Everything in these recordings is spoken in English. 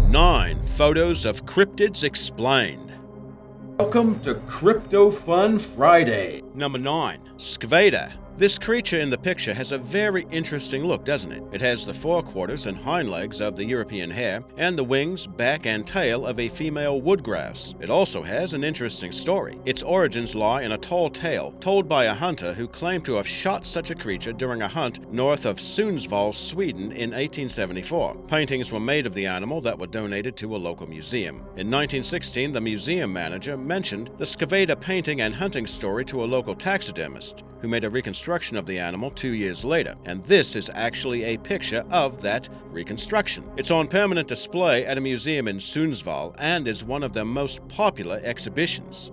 9. Photos of Cryptids Explained. Welcome to Crypto Fun Friday. Number 9. Skvader. This creature in the picture has a very interesting look, doesn't it? It has the forequarters and hind legs of the European hare, and the wings, back, and tail of a female woodgrouse. It also has an interesting story. Its origins lie in a tall tale told by a hunter who claimed to have shot such a creature during a hunt north of Sundsvall, Sweden in 1874. Paintings were made of the animal that were donated to a local museum. In 1916, the museum manager mentioned the Skvader painting and hunting story to a local taxidermist, who made a reconstruction of the animal 2 years later, and this is actually a picture of that reconstruction. It's on permanent display at a museum in Sundsvall and is one of their most popular exhibitions.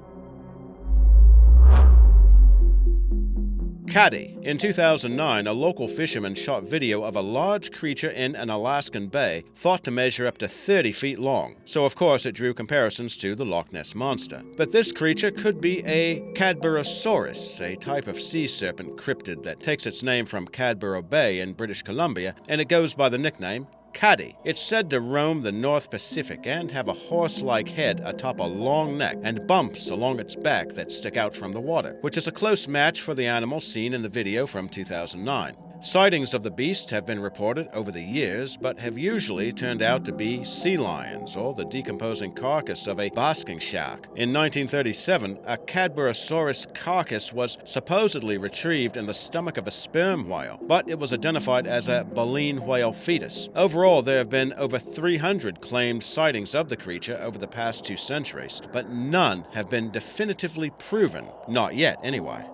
CADDY. In 2009, a local fisherman shot video of a large creature in an Alaskan bay thought to measure up to 30 feet long, so of course it drew comparisons to the Loch Ness Monster. But this creature could be a Cadborosaurus, a type of sea serpent cryptid that takes its name from Cadboro Bay in British Columbia, and it goes by the nickname CADDY. It's said to roam the North Pacific and have a horse-like head atop a long neck and bumps along its back that stick out from the water, which is a close match for the animal seen in the video from 2009. Sightings of the beast have been reported over the years, but have usually turned out to be sea lions or the decomposing carcass of a basking shark. In 1937, a Cadborosaurus carcass was supposedly retrieved in the stomach of a sperm whale, but it was identified as a baleen whale fetus. Overall, there have been over 300 claimed sightings of the creature over the past 2 centuries, but none have been definitively proven. Not yet, anyway.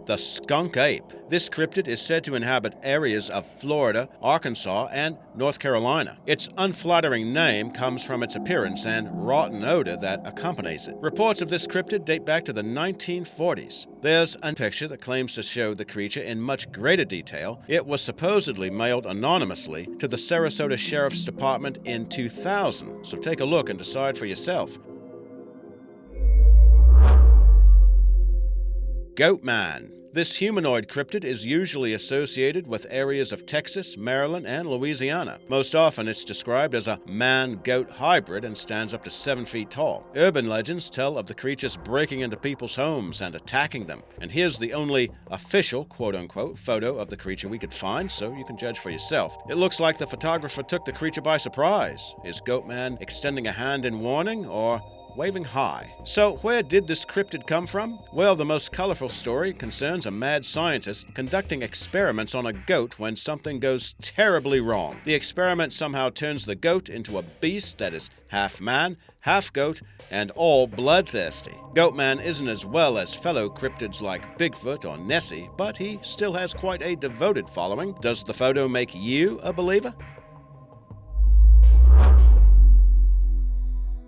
The skunk-ape. This cryptid is said to inhabit areas of Florida, Arkansas, and North Carolina. Its unflattering name comes from its appearance and rotten odor that accompanies it. Reports of this cryptid date back to the 1940s. There's a picture that claims to show the creature in much greater detail. It was supposedly mailed anonymously to the Sarasota Sheriff's Department in 2000, so take a look and decide for yourself. GOATMAN. This humanoid cryptid is usually associated with areas of Texas, Maryland, and Louisiana. Most often it's described as a man-goat hybrid and stands up to 7 feet tall. Urban legends tell of the creatures breaking into people's homes and attacking them. And here's the only official, quote-unquote, photo of the creature we could find, so you can judge for yourself. It looks like the photographer took the creature by surprise. Is GOATMAN extending a hand in warning, or waving high? So where did this cryptid come from? Well, the most colorful story concerns a mad scientist conducting experiments on a goat when something goes terribly wrong. The experiment somehow turns the goat into a beast that is half man, half goat, and all bloodthirsty. GOATMAN isn't as well as fellow cryptids like Bigfoot or Nessie, but he still has quite a devoted following. Does the photo make you a believer?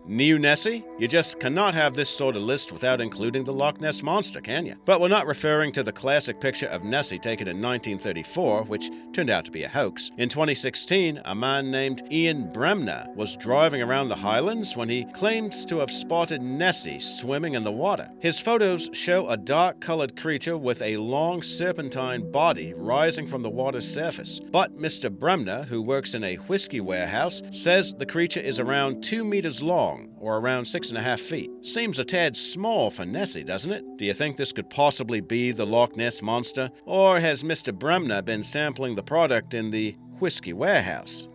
New Nessie? You just cannot have this sort of list without including the Loch Ness Monster, can you? But we're not referring to the classic picture of Nessie taken in 1934, which turned out to be a hoax. In 2016, a man named Ian Bremner was driving around the Highlands when he claims to have spotted Nessie swimming in the water. His photos show a dark-colored creature with a long serpentine body rising from the water's surface. But Mr. Bremner, who works in a whiskey warehouse, says the creature is around 2 meters long, or around 6.5 feet. Seems a tad small for Nessie, doesn't it? Do you think this could possibly be the Loch Ness Monster? Or has Mr. Bremner been sampling the product in the whiskey warehouse?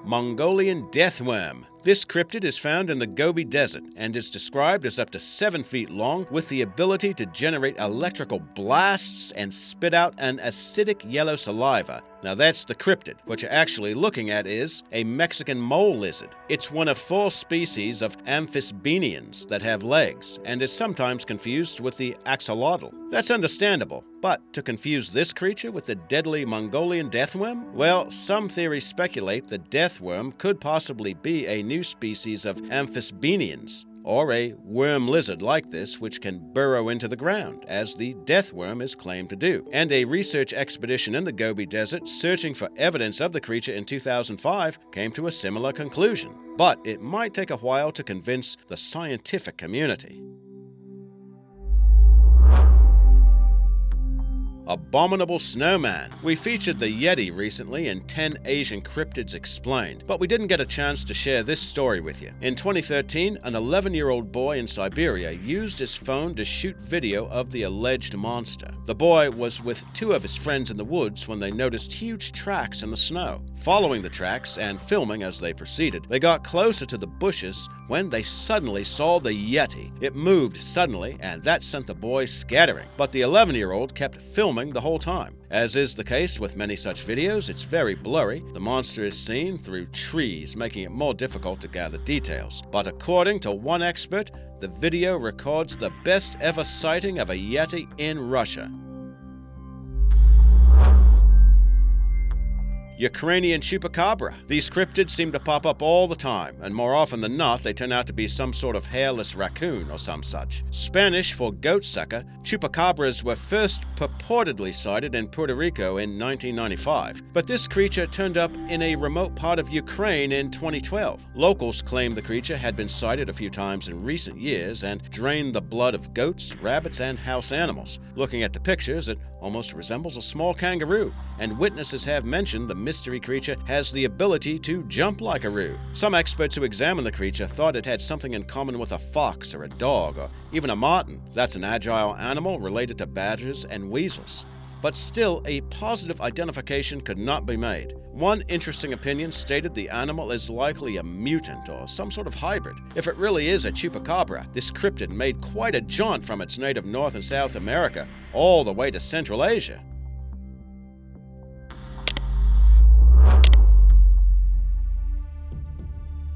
Mongolian Death Worm. This cryptid is found in the Gobi Desert and is described as up to 7 feet long with the ability to generate electrical blasts and spit out an acidic yellow saliva. Now that's the cryptid. What you're actually looking at is a Mexican mole lizard. It's one of 4 species of amphisbaenians that have legs and is sometimes confused with the axolotl. That's understandable, but to confuse this creature with the deadly Mongolian death worm? Well, some theories speculate the death worm could possibly be a new species of amphisbaenians, or a worm lizard like this which can burrow into the ground, as the death worm is claimed to do. And a research expedition in the Gobi Desert searching for evidence of the creature in 2005 came to a similar conclusion. But it might take a while to convince the scientific community. Abominable Snowman. We featured the Yeti recently in 10 Asian Cryptids Explained, but we didn't get a chance to share this story with you. In 2013, an 11-year-old boy in Siberia used his phone to shoot video of the alleged monster. The boy was with two of his friends in the woods when they noticed huge tracks in the snow. Following the tracks and filming as they proceeded, they got closer to the bushes when they suddenly saw the Yeti. It moved suddenly, and that sent the boy scattering, but the 11-year-old kept filming the whole time. As is the case with many such videos, it's very blurry. The monster is seen through trees, making it more difficult to gather details. But according to one expert, the video records the best ever sighting of a Yeti in Russia. Ukrainian chupacabra. These cryptids seem to pop up all the time, and more often than not, they turn out to be some sort of hairless raccoon or some such. Spanish for goat sucker, chupacabras were first purportedly sighted in Puerto Rico in 1995, but this creature turned up in a remote part of Ukraine in 2012. Locals claim the creature had been sighted a few times in recent years and drained the blood of goats, rabbits, and house animals. Looking at the pictures, it almost resembles a small kangaroo, and witnesses have mentioned the mystery creature has the ability to jump like a roo. Some experts who examined the creature thought it had something in common with a fox or a dog or even a marten. That's an agile animal related to badgers and weasels. But still, a positive identification could not be made. One interesting opinion stated the animal is likely a mutant or some sort of hybrid. If it really is a chupacabra, this cryptid made quite a jaunt from its native North and South America all the way to Central Asia.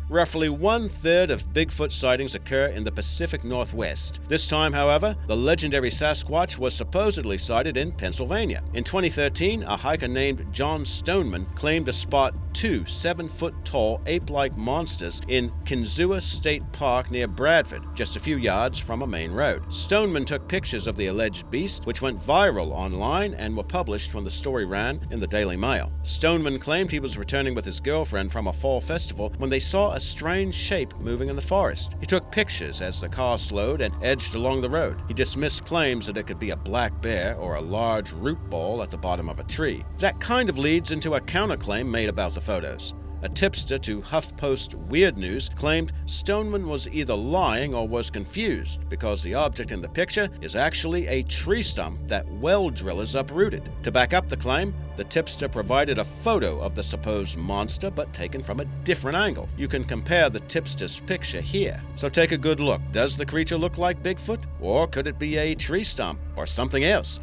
Roughly 1/3 of Bigfoot sightings occur in the Pacific Northwest. This time, however, the legendary Sasquatch was supposedly sighted in Pennsylvania. In 2013, a hiker named John Stoneman claimed to spot two 7-foot-tall ape-like monsters in Kinzua State Park near Bradford, just a few yards from a main road. Stoneman took pictures of the alleged beast, which went viral online and were published when the story ran in the Daily Mail. Stoneman claimed he was returning with his girlfriend from a fall festival when they saw a strange shape moving in the forest. He took pictures as the car slowed and edged along the road. He dismissed claims that it could be a black bear or a large root ball at the bottom of a tree. That kind of leads into a counterclaim made about the photos. A tipster to HuffPost Weird News claimed Stoneman was either lying or was confused because the object in the picture is actually a tree stump that well drillers uprooted. To back up the claim, the tipster provided a photo of the supposed monster but taken from a different angle. You can compare the tipster's picture here. So take a good look. Does the creature look like Bigfoot? Or could it be a tree stump or something else?